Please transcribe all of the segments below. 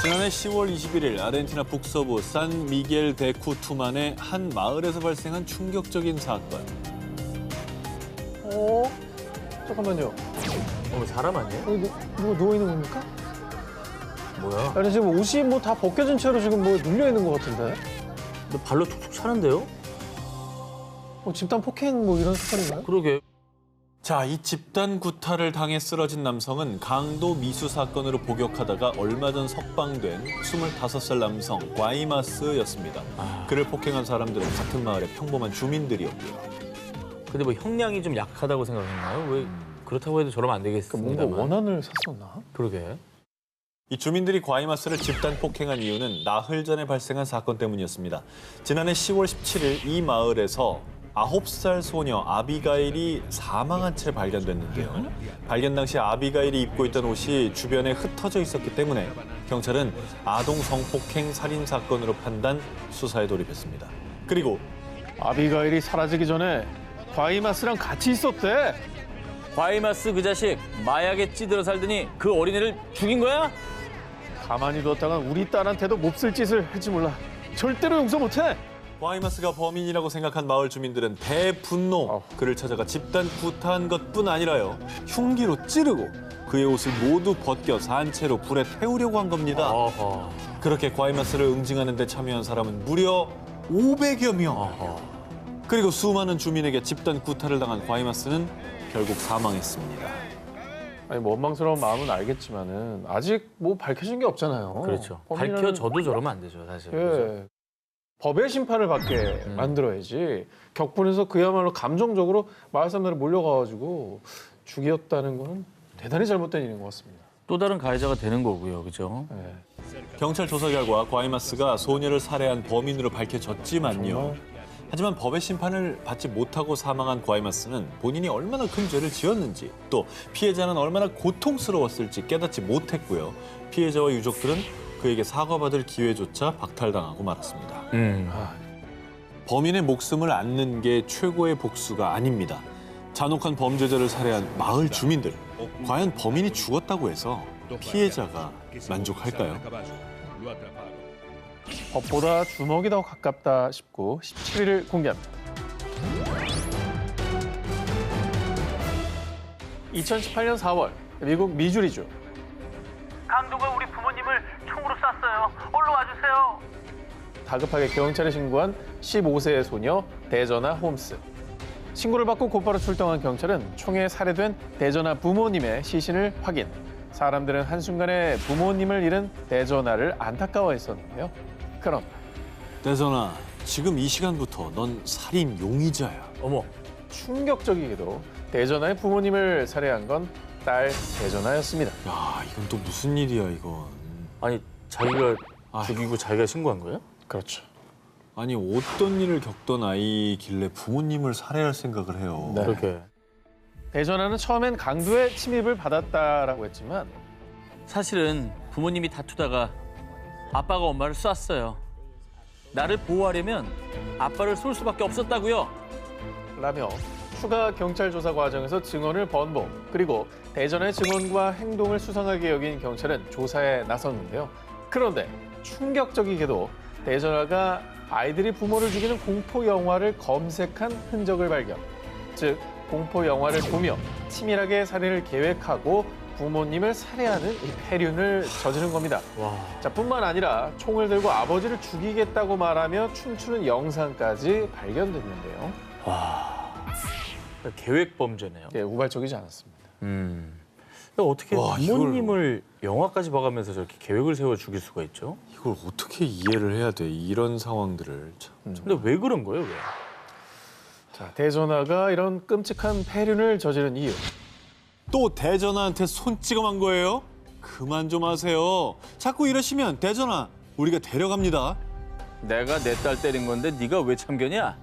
지난해 10월 21일 아르헨티나 북서부 산 미겔 데 쿠투만의 한 마을에서 발생한 충격적인 사건. 잠깐만요. 사람 아니에요? 여기 누가 누워있는 겁니까? 뭐야? 아니, 지금 옷이 뭐 다 벗겨진 채로 지금 뭐 눌려있는 것 같은데? 너 발로 툭툭 차는데요? 집단 폭행 뭐 이런 사건인가요? 그러게. 자, 이 집단 구타를 당해 쓰러진 남성은 강도 미수 사건으로 복역하다가 얼마 전 석방된 25살 남성 과이마스였습니다. 그를 폭행한 사람들은 같은 마을의 평범한 주민들이었고요. 근데 뭐 형량이 좀 약하다고 생각했나요? 왜 그렇다고 해도 저러면 안 되겠습니다만. 뭔가 원한을 샀었나? 그러게. 이 주민들이 과이마스를 집단 폭행한 이유는 나흘 전에 발생한 사건 때문이었습니다. 지난해 10월 17일 이 마을에서 9살 소녀 아비가일이 사망한 채 발견됐는데요. 발견 당시 아비가일이 입고 있던 옷이 주변에 흩어져 있었기 때문에 경찰은 아동 성폭행 살인 사건으로 판단 수사에 돌입했습니다. 그리고 아비가일이 사라지기 전에 과이마스랑 같이 있었대. 과이마스 그 자식 마약에 찌들어 살더니 그 어린애를 죽인 거야? 가만히 두었다간 우리 딸한테도 몹쓸 짓을 할지 몰라. 절대로 용서 못해. 과이마스가 범인이라고 생각한 마을 주민들은 대분노. 그를 찾아가 집단 구타한 것뿐 아니라요. 흉기로 찌르고 그의 옷을 모두 벗겨 산채로 불에 태우려고 한 겁니다. 어허. 그렇게 과이마스를 응징하는 데 참여한 사람은 무려 500여 명. 어허. 그리고 수많은 주민에게 집단 구타를 당한 과이마스는 결국 사망했습니다. 아니 뭐 원망스러운 마음은 알겠지만은 아직 뭐 밝혀진 게 없잖아요. 그렇죠. 범인은- 밝혀져도 저러면 안 되죠, 사실. 예. 법의 심판을 받게 만들어야지. 격분해서 그야말로 감정적으로 마을 사람들이 몰려가가지고 죽였다는 거는 대단히 잘못된 일인 것 같습니다. 또 다른 가해자가 되는 거고요, 그죠? 예. 경찰 조사 결과 과이마스가 소녀를 살해한 범인으로 밝혀졌지만요. 정말? 하지만 법의 심판을 받지 못하고 사망한 과이마스는 본인이 얼마나 큰 죄를 지었는지 또 피해자는 얼마나 고통스러웠을지 깨닫지 못했고요. 피해자와 유족들은 그에게 사과받을 기회조차 박탈당하고 말았습니다. 범인의 목숨을 앗는 게 최고의 복수가 아닙니다. 잔혹한 범죄자를 살해한 마을 주민들. 과연 범인이 죽었다고 해서 피해자가 만족할까요? 법보다 주먹이 더 가깝다 싶고 17일을 공개합니다. 2018년 4월 미국 미주리주. 강도가 우리 부모님을 총으로 쐈어요. 얼른 와주세요. 다급하게 경찰에 신고한 15세의 소녀 데저나 홈스. 신고를 받고 곧바로 출동한 경찰은 총에 살해된 데저나 부모님의 시신을 확인. 사람들은 한순간에 부모님을 잃은 데저나를 안타까워했었는데요. 그런데 대선아, 지금 이 시간부터 넌 살인 용의자야. 어머, 충격적이게도 데저나의 부모님을 살해한 건 딸 데저나였습니다. 야, 이건 또 무슨 일이야, 이건. 아니 자기가 아이고. 죽이고 자기가 신고한 거예요? 그렇죠. 아니, 어떤 일을 겪던 아이길래 부모님을 살해할 생각을 해요. 네. 그렇게. 데저나는 처음엔 강도의 침입을 받았다라고 했지만 사실은 부모님이 다투다가 아빠가 엄마를 쐈어요. 나를 보호하려면 아빠를 쏠 수밖에 없었다고요. 라며 추가 경찰 조사 과정에서 증언을 번복, 그리고 데저나의 증언과 행동을 수상하게 여긴 경찰은 조사에 나섰는데요. 그런데 충격적이게도 데저나가 아이들이 부모를 죽이는 공포 영화를 검색한 흔적을 발견. 즉 공포 영화를 보며 치밀하게 살인을 계획하고 부모님을 살해하는 이 폐륜을 저지른 겁니다. 와. 자, 뿐만 아니라 총을 들고 아버지를 죽이겠다고 말하며 춤추는 영상까지 발견됐는데요. 계획 범죄네요. 예, 우발적이지 않았습니다. 근데 어떻게 와, 부모님을 영화까지 봐가면서 저렇게 계획을 세워 죽일 수가 있죠? 이걸 어떻게 이해를 해야 돼, 이런 상황들을. 참. 근데 왜 그런 거예요, 왜? 자, 데저나가 이런 끔찍한 폐륜을 저지른 이유. 또 대전아한테 손찌검한 거예요? 그만 좀 하세요. 자꾸 이러시면 대전아, 우리가 데려갑니다. 내가 내 딸 때린 건데 네가 왜 참견이야?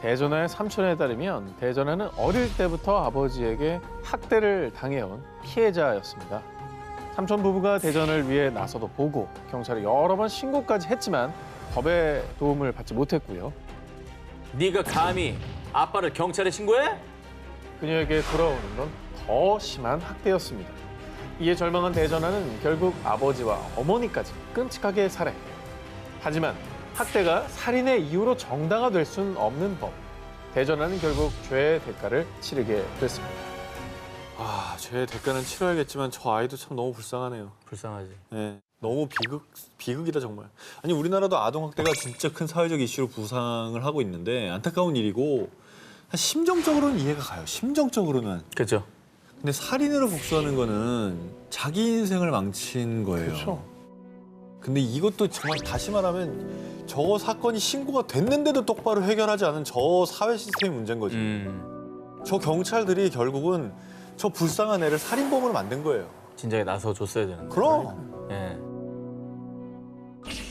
데저나의 삼촌에 따르면 데저나는 어릴 때부터 아버지에게 학대를 당해온 피해자였습니다. 삼촌 부부가 대전을 위해 나서도 보고 경찰에 여러 번 신고까지 했지만 법의 도움을 받지 못했고요. 네가 감히 아빠를 경찰에 신고해? 그녀에게 돌아오는 건 더 심한 학대였습니다. 이에 절망한 대전하는 결국 아버지와 어머니까지 끔찍하게 살해. 하지만 학대가 살인의 이유로 정당화될 수는 없는 법. 대전하는 결국 죄의 대가를 치르게 됐습니다. 아, 죄의 대가는 치러야겠지만 저 아이도 참 너무 불쌍하네요. 불쌍하지. 네, 너무 비극이다 정말. 아니 우리나라도 아동학대가 진짜 큰 사회적 이슈로 부상을 하고 있는데 안타까운 일이고 심정적으로는 이해가 가요. 심정적으로는. 그렇죠. 근데 살인으로 복수하는 거는 자기 인생을 망친 거예요. 그렇죠. 근데 이것도 정말 다시 말하면 저 사건이 신고가 됐는데도 똑바로 해결하지 않은 저 사회 시스템의 문제인 거지. 저 경찰들이 결국은 저 불쌍한 애를 살인범으로 만든 거예요. 진작에 나서 줬어야 되는데. 그럼. 예.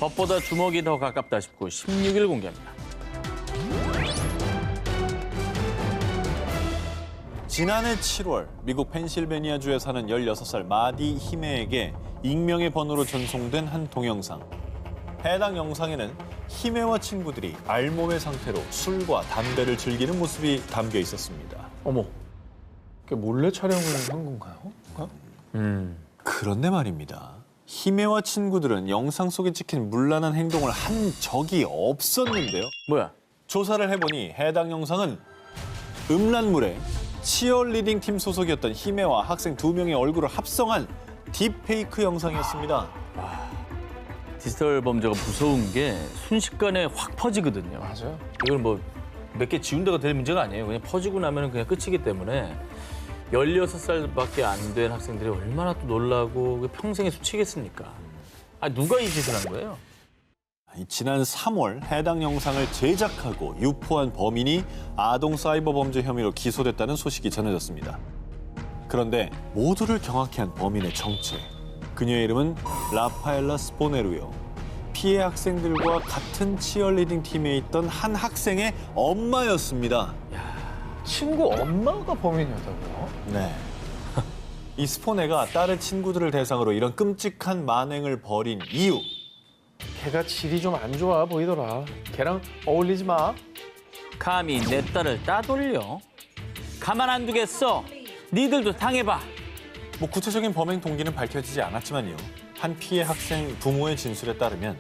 법보다 주먹이 더 가깝다 싶고 16일 공개합니다. 지난해 7월 미국 펜실베니아주에 사는 16살 마디 히메에게 익명의 번호로 전송된 한 동영상. 해당 영상에는 히메와 친구들이 알몸의 상태로 술과 담배를 즐기는 모습이 담겨 있었습니다. 어머, 그게 몰래 촬영을 한 건가요? 그런데 말입니다. 히메와 친구들은 영상 속에 찍힌 문란한 행동을 한 적이 없었는데요. 뭐야? 조사를 해보니 해당 영상은 음란물에 치어리딩 팀 소속이었던 히메와 학생 2명의 얼굴을 합성한 딥페이크 영상이었습니다. 디지털 범죄가 무서운 게 순식간에 확 퍼지거든요. 맞아요. 이걸 뭐 몇 개 지운다가 될 문제가 아니에요. 그냥 퍼지고 나면 그냥 끝이기 때문에 16살밖에 안 된 학생들이 얼마나 또 놀라고 평생에 수치겠습니까? 아, 누가 이 짓을 한 거예요? 지난 3월 해당 영상을 제작하고 유포한 범인이 아동 사이버 범죄 혐의로 기소됐다는 소식이 전해졌습니다. 그런데 모두를 경악해 한 범인의 정체. 그녀의 이름은 라파엘라 스포네루요. 피해 학생들과 같은 치어리딩 팀에 있던 한 학생의 엄마였습니다. 친구 엄마가 범인이었다고요? 네. 이 스포네가 딸의 친구들을 대상으로 이런 끔찍한 만행을 벌인 이유. 걔가 질이 좀 안 좋아 보이더라. 걔랑 어울리지 마. 감히 내 딸을 따돌려? 가만 안 두겠어. 니들도 당해봐. 뭐 구체적인 범행 동기는 밝혀지지 않았지만요. 한 피해 학생 부모의 진술에 따르면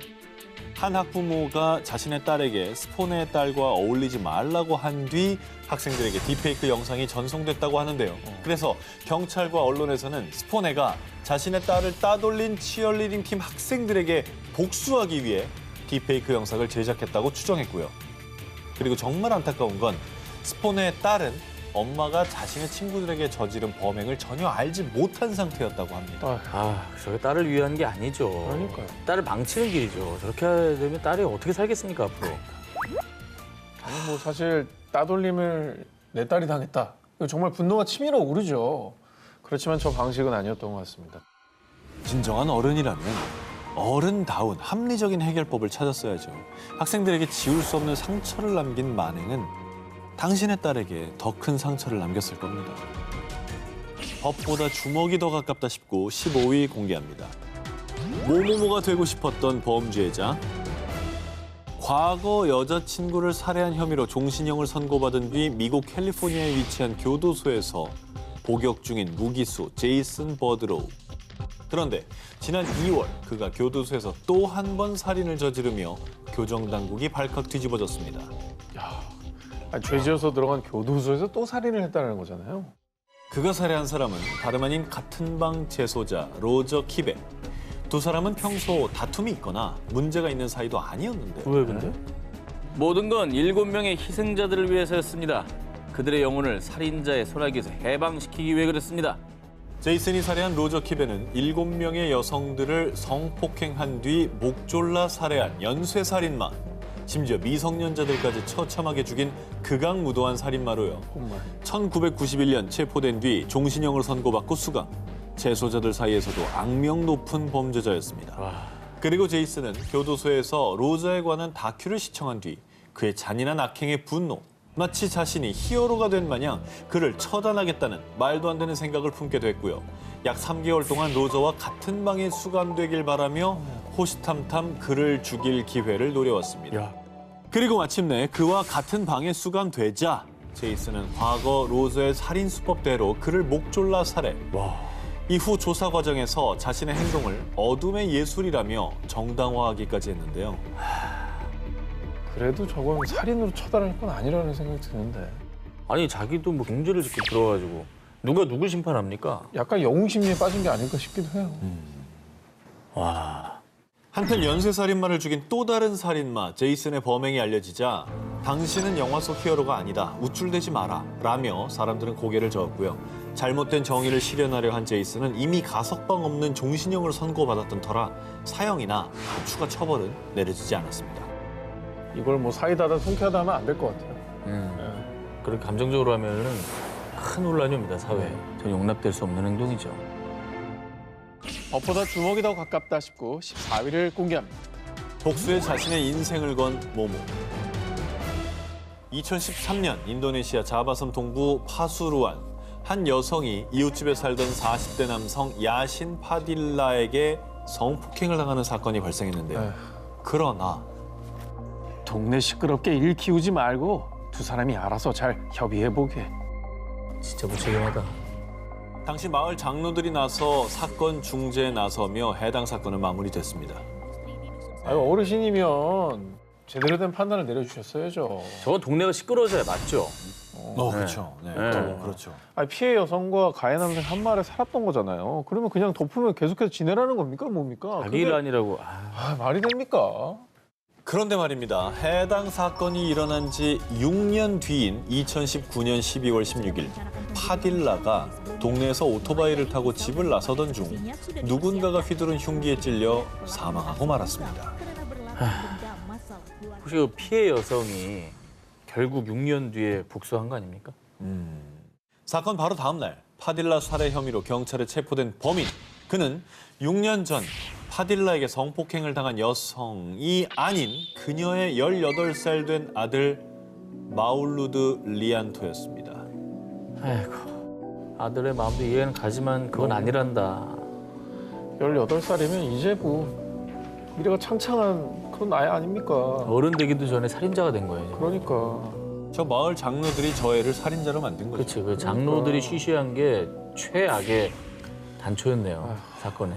한 학부모가 자신의 딸에게 스포네의 딸과 어울리지 말라고 한 뒤 학생들에게 딥페이크 영상이 전송됐다고 하는데요. 그래서 경찰과 언론에서는 스포네가 자신의 딸을 따돌린 치어리딩 팀 학생들에게 복수하기 위해 딥페이크 영상을 제작했다고 추정했고요. 그리고 정말 안타까운 건 스포네의 딸은 엄마가 자신의 친구들에게 저지른 범행을 전혀 알지 못한 상태였다고 합니다. 저게 딸을 위한 게 아니죠. 그러니까요. 딸을 망치는 길이죠. 저렇게 되면 딸이 어떻게 살겠습니까, 앞으로? 아니 뭐 사실 따돌림을 내 딸이 당했다. 이거 정말 분노가 치밀어 오르죠. 그렇지만 저 방식은 아니었던 것 같습니다. 진정한 어른이라면 어른다운 합리적인 해결법을 찾았어야죠. 학생들에게 지울 수 없는 상처를 남긴 만행은 당신의 딸에게 더 큰 상처를 남겼을 겁니다. 법보다 주먹이 더 가깝다 싶고 15위 공개합니다. 모모모가 되고 싶었던 범죄자. 과거 여자친구를 살해한 혐의로 종신형을 선고받은 뒤 미국 캘리포니아에 위치한 교도소에서 복역 중인 무기수 제이슨 버드로우. 그런데 지난 2월 그가 교도소에서 또 한 번 살인을 저지르며 교정당국이 발칵 뒤집어졌습니다. 아니, 죄지어서 들어간 교도소에서 또 살인을 했다는 거잖아요. 그가 살해한 사람은 다름 아닌 같은 방 재소자 로저 키베. 두 사람은 평소 다툼이 있거나 문제가 있는 사이도 아니었는데 왜 근데? 모든 건 7명의 희생자들을 위해서였습니다. 그들의 영혼을 살인자의 소나기에서 해방시키기 위해 그랬습니다. 제이슨이 살해한 로저 키베는 7명의 여성들을 성폭행한 뒤 목졸라 살해한 연쇄살인마. 심지어 미성년자들까지 처참하게 죽인 극악무도한 살인마로요. 정말. 1991년 체포된 뒤 종신형을 선고받고 수감. 재소자들 사이에서도 악명 높은 범죄자였습니다. 그리고 제이슨은 교도소에서 로저에 관한 다큐를 시청한 뒤 그의 잔인한 악행에 분노, 마치 자신이 히어로가 된 마냥 그를 처단하겠다는 말도 안 되는 생각을 품게 됐고요. 약 3개월 동안 로저와 같은 방에 수감되길 바라며 호시탐탐 그를 죽일 기회를 노려왔습니다. 그리고 마침내 그와 같은 방에 수감되자 제이슨은 과거 로저의 살인 수법대로 그를 목졸라 살해. 이후 조사 과정에서 자신의 행동을 어둠의 예술이라며 정당화하기까지 했는데요. 그래도 저건 살인으로 처단할 건 아니라는 생각이 드는데. 아니 자기도 뭐 경제를 짓고 들어가지고 누가 누굴 심판합니까? 약간 영웅심리에 빠진 게 아닐까 싶기도 해요. 와. 한편 연쇄살인마를 죽인 또 다른 살인마 제이슨의 범행이 알려지자 당신은 영화 속 히어로가 아니다. 우쭐대지 마라. 라며 사람들은 고개를 저었고요. 잘못된 정의를 실현하려 한 제이슨은 이미 가석방 없는 종신형을 선고받았던 터라 사형이나 추가 처벌은 내려지지 않았습니다. 이걸 뭐 사이다다 통쾌하다 하면 안 될 것 같아요. 그렇게 감정적으로 하면은 큰 혼란이 옵니다, 사회에. 전 용납될 수 없는 행동이죠. 법보다 주먹이 더 가깝다 싶고 14위를 공개합니다. 복수에 자신의 인생을 건 모모. 2013년 인도네시아 자바섬 동부 파수루안 한 여성이 이웃집에 살던 40대 남성 야신 파딜라에게 성폭행을 당하는 사건이 발생했는데요. 그러나 동네 시끄럽게 일 키우지 말고 두 사람이 알아서 잘 협의해보게. 진짜 무책임하다. 당시 마을 장로들이 나서 사건 중재에 나서며 해당 사건은 마무리됐습니다. 아유, 어르신이면 제대로 된 판단을 내려주셨어야죠. 저건 동네가 시끄러워져야 맞죠? 그렇죠. 네. 네. 그렇죠. 아니, 피해 여성과 가해 남성 한 마을에 살았던 거잖아요. 그러면 그냥 덮으면 계속해서 지내라는 겁니까? 뭡니까? 자기 일 그게- 아니라고. 말이 됩니까? 그런데 말입니다. 해당 사건이 일어난 지 6년 뒤인 2019년 12월 16일 파딜라가 동네에서 오토바이를 타고 집을 나서던 중 누군가가 휘두른 흉기에 찔려 사망하고 말았습니다. 혹시 그 피해 여성이 결국 6년 뒤에 복수한 거 아닙니까? 사건 바로 다음 날 파딜라 살해 혐의로 경찰에 체포된 범인. 그는 6년 전 파딜라에게 성폭행을 당한 여성이 아닌 그녀의 18살 된 아들 마울루드 리안토였습니다. 아이고, 아들의 마음도 이해는 가지만 그건 아니란다. 18살이면 이제 뭐 미래가 창창한 그런 나이 아닙니까? 어른 되기도 전에 살인자가 된 거예요. 이제. 그러니까. 저 마을 장로들이 저 애를 살인자로 만든 거죠. 그렇지. 그 장로들이 쉬쉬한 게 최악의 단초였네요. 사건에.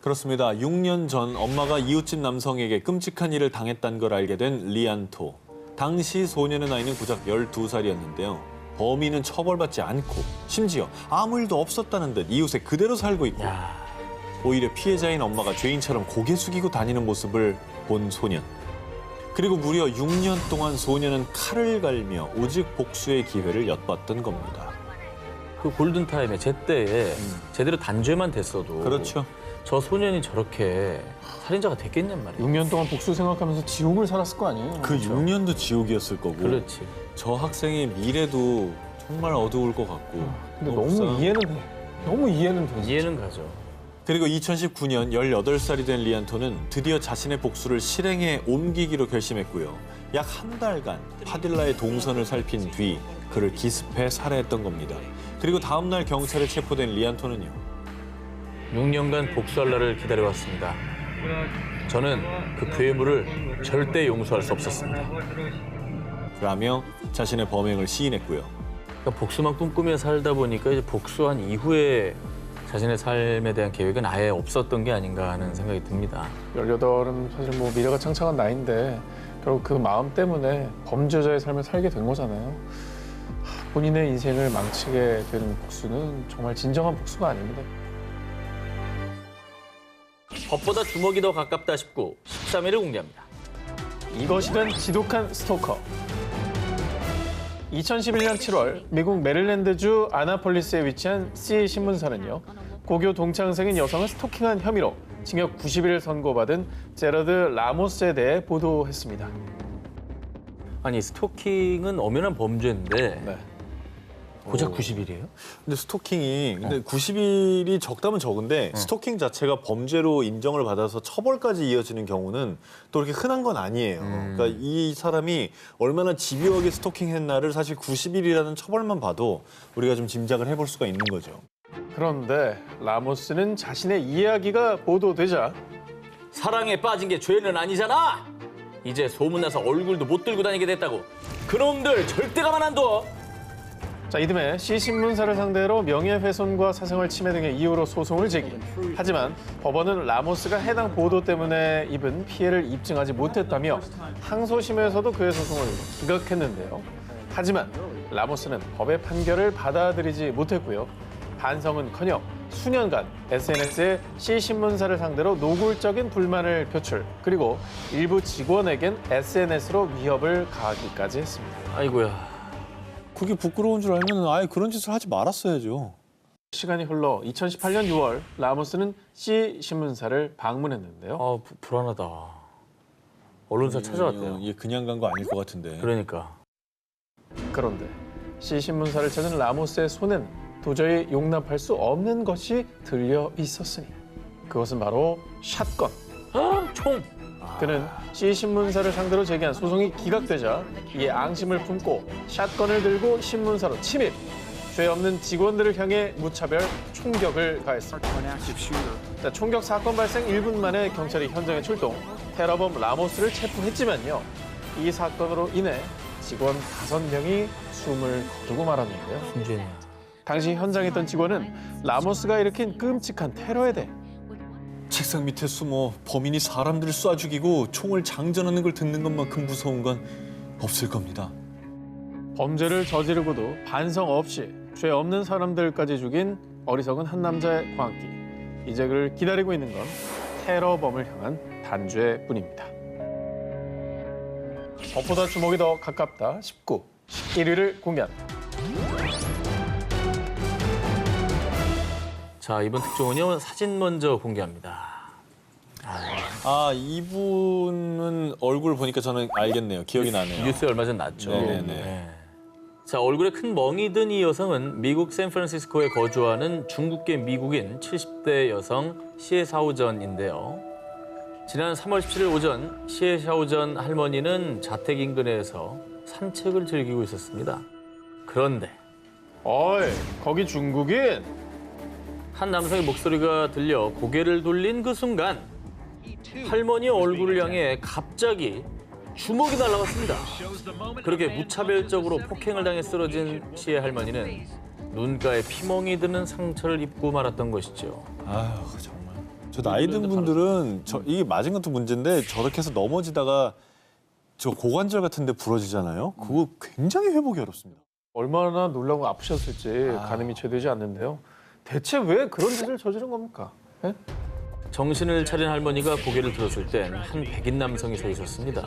그렇습니다. 6년 전 엄마가 이웃집 남성에게 끔찍한 일을 당했다는 걸 알게 된 리안토. 당시 소년의 나이는 고작 12살이었는데요. 범인은 처벌받지 않고 심지어 아무 일도 없었다는 듯 이웃에 그대로 살고 있고 야, 오히려 피해자인 엄마가 죄인처럼 고개 숙이고 다니는 모습을 본 소년. 그리고 무려 6년 동안 소년은 칼을 갈며 오직 복수의 기회를 엿봤던 겁니다. 그 골든타임에 제때에 제대로 단죄만 됐어도 그렇죠. 저 소년이 저렇게 살인자가 됐겠냔 말이에요. 6년 동안 복수 생각하면서 지옥을 살았을 거 아니에요? 그 6년도 지옥이었을 거고 그렇지. 저 학생의 미래도 정말 어두울 것 같고 근데 불쌍- 너무 이해는 돼. 너무 이해는 돼. 이해는 가죠. 그리고 2019년 18살이 된 리안토는 드디어 자신의 복수를 실행에 옮기기로 결심했고요. 약 한 달간 파딜라의 동선을 살핀 뒤 그를 기습해 살해했던 겁니다. 그리고 다음 날 경찰에 체포된 리안토는요. 6년간 복수할 날을 기다려왔습니다. 저는 그 괴물을 절대 용서할 수 없었습니다. 라며 자신의 범행을 시인했고요. 그러니까 복수만 꿈꾸며 살다 보니까 이제 복수한 이후에 자신의 삶에 대한 계획은 아예 없었던 게 아닌가 하는 생각이 듭니다. 18은 사실 뭐 미래가 창창한 나이인데 결국 그 마음 때문에 범죄자의 삶을 살게 된 거잖아요. 본인의 인생을 망치게 되는 복수는 정말 진정한 복수가 아닙니다. 법보다 주먹이 더 가깝다 싶고 13위를 공개합니다. 이것이란 지독한 스토커. 2011년 7월 미국 메릴랜드주 아나폴리스에 위치한 C 신문사는요. 고교 동창생인 여성을 스토킹한 혐의로 징역 90일을 선고받은 제러드 라모스에 대해 보도했습니다. 아니 스토킹은 엄연한 범죄인데 네. 고작 90일이에요? 근데 스토킹이 근데 90일이 적다면 적은데 스토킹 자체가 범죄로 인정을 받아서 처벌까지 이어지는 경우는 또 그렇게 흔한 건 아니에요. 그러니까 이 사람이 얼마나 집요하게 스토킹했나를 사실 90일이라는 처벌만 봐도 우리가 좀 짐작을 해볼 수가 있는 거죠. 그런데 라모스는 자신의 이야기가 보도되자 사랑에 빠진 게 죄는 아니잖아. 이제 소문나서 얼굴도 못 들고 다니게 됐다고. 그놈들 절대 가만 안 둬. 자, 이듬해 C 신문사를 상대로 명예훼손과 사생활 침해 등의 이유로 소송을 제기. 하지만 법원은 라모스가 해당 보도 때문에 입은 피해를 입증하지 못했다며 항소심에서도 그의 소송을 기각했는데요. 하지만 라모스는 법의 판결을 받아들이지 못했고요. 반성은커녕 수년간 SNS에 C 신문사를 상대로 노골적인 불만을 표출, 그리고 일부 직원에겐 SNS로 위협을 가하기까지 했습니다. 아이고야. 그게 부끄러운 줄 알면 아예 그런 짓을 하지 말았어야죠. 시간이 흘러 2018년 6월 라모스는 C 신문사를 방문했는데요. 아, 불안하다. 언론사 찾아왔대요. 이게 그냥 간 거 아닐 것 같은데. 그러니까. 그런데 C 신문사를 찾은 라모스의 손엔 도저히 용납할 수 없는 것이 들려 있었으니 그것은 바로 샷건. 아, 총! 그는 C 신문사를 상대로 제기한 소송이 기각되자 이에 앙심을 품고 샷건을 들고 신문사로 침입. 죄 없는 직원들을 향해 무차별 총격을 가했습니다. 자, 총격 사건 발생 1분 만에 경찰이 현장에 출동. 테러범 라모스를 체포했지만요. 이 사건으로 인해 직원 5명이 숨을 거두고 말았는데요. 문제냐. 당시 현장에 있던 직원은 라모스가 일으킨 끔찍한 테러에 대해 책상 밑에 숨어 범인이 사람들을 쏴 죽이고 총을 장전하는 걸 듣는 것만큼 무서운 건 없을 겁니다. 범죄를 저지르고도 반성 없이 죄 없는 사람들까지 죽인 어리석은 한 남자의 광기. 이제 그를 기다리고 있는 건 테러범을 향한 단죄뿐입니다. 법보다 주목이 더 가깝다. 19, 11위를 공개합니다. 자, 이번 특종은요, 사진 먼저 공개합니다. 아, 이분은 얼굴 보니까 저는 알겠네요. 기억이 나네요. 뉴스에 얼마 전 났죠. 네네네. 네. 자, 얼굴에 큰 멍이 든 이 여성은 미국 샌프란시스코에 거주하는 중국계 미국인 70대 여성 시에 샤오전인데요. 지난 3월 17일 오전 시에 샤오전 할머니는 자택 인근에서 산책을 즐기고 있었습니다. 그런데 어이, 거기 중국인? 한 남성의 목소리가 들려 고개를 돌린 그 순간 할머니의 얼굴을 향해 갑자기 주먹이 날아왔습니다. 그렇게 무차별적으로 폭행을 당해 쓰러진 시의 할머니는 눈가에 피멍이 드는 상처를 입고 말았던 것이죠. 아휴, 정말. 저 나이 든 분들은 이게 맞은 것도 문제인데 저렇게 해서 넘어지다가 저 고관절 같은 데 부러지잖아요. 그거 굉장히 회복이 어렵습니다. 얼마나 놀라고 아프셨을지 가늠이 채되지 않는데요. 대체 왜 그런 짓을 저지른 겁니까? 예? 정신을 차린 할머니가 고개를 들었을 땐 한 백인 남성이 서 있었습니다.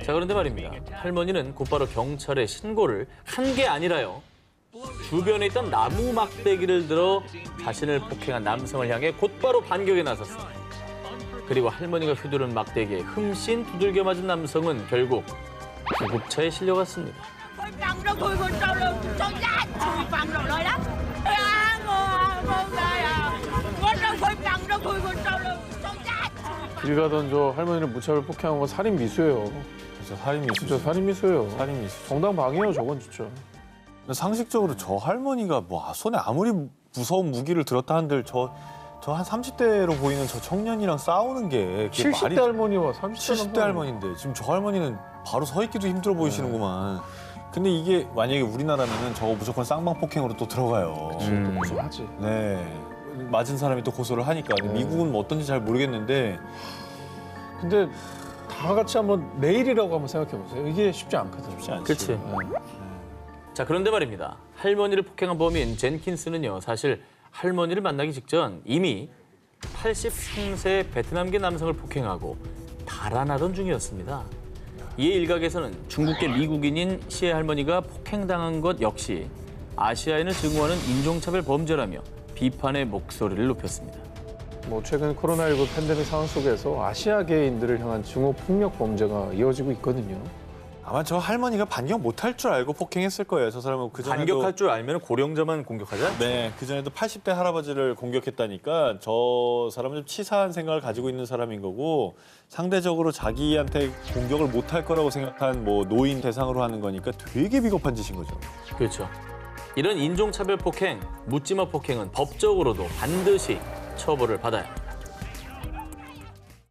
자, 그런데 말입니다. 할머니는 곧바로 경찰에 신고를 한 게 아니라요. 주변에 있던 나무 막대기를 들어 자신을 폭행한 남성을 향해 곧바로 반격에 나섰습니다. 그리고 할머니가 휘두른 막대기에 흠씬 두들겨 맞은 남성은 결국 구급차에 실려갔습니다. Băng nó thui con trâu luôn, trâu chết, thui băng rồi lại đó. Ngon đây à, con trâu thui băng nó thui con trâu luôn, trâu chết. 길 가던 저 할머니를 무차별 폭행한 건 살인 미수예요. 진짜 살인 미수. 진짜 살인 미수예요. 살인 미수. 정당방위예요, 저건 진짜. 상식적으로 저 할머니가 뭐 손에 아무리 무서운 무기를 들었다 한들 저 한 30대로 보이는 저 청년이랑 싸우는 게 그게 70대 할머니와 30대 70대 할머니인데 지금 저 할머니는 바로 서 있기도 힘들어 보이시는구만. 근데 이게 만약에 우리나라면은 저거 무조건 쌍방폭행으로 또 들어가요. 또 고소하지. 네. 맞은 사람이 또 고소를 하니까. 근데 미국은 뭐 어떤지 잘 모르겠는데 근데 다 같이 한번 내일이라고 한번 생각해 보세요. 이게 쉽지 않거든요. 쉽지 않지. 그치. 자, 그런데 말입니다. 할머니를 폭행한 범인 젠킨스는요, 사실 할머니를 만나기 직전 이미 83세 베트남계 남성을 폭행하고 달아나던 중이었습니다. 이에 일각에서는 중국계 미국인인 시의 할머니가 폭행당한 것 역시 아시아인을 증오하는 인종차별 범죄라며 비판의 목소리를 높였습니다. 뭐 최근 코로나19 팬데믹 상황 속에서 아시아계인들을 향한 증오 폭력 범죄가 이어지고 있거든요. 아마 저 할머니가 반격 못할 줄 알고 폭행했을 거예요. 저 사람은 그전에도 반격할 줄 알면 고령자만 공격하지 않죠? 네, 그전에도 80대 할아버지를 공격했다니까 저 사람은 좀 치사한 생각을 가지고 있는 사람인 거고 상대적으로 자기한테 공격을 못할 거라고 생각한 뭐 노인 대상으로 하는 거니까 되게 비겁한 짓인 거죠. 그렇죠. 이런 인종차별 폭행, 묻지마 폭행은 법적으로도 반드시 처벌을 받아야 합니다.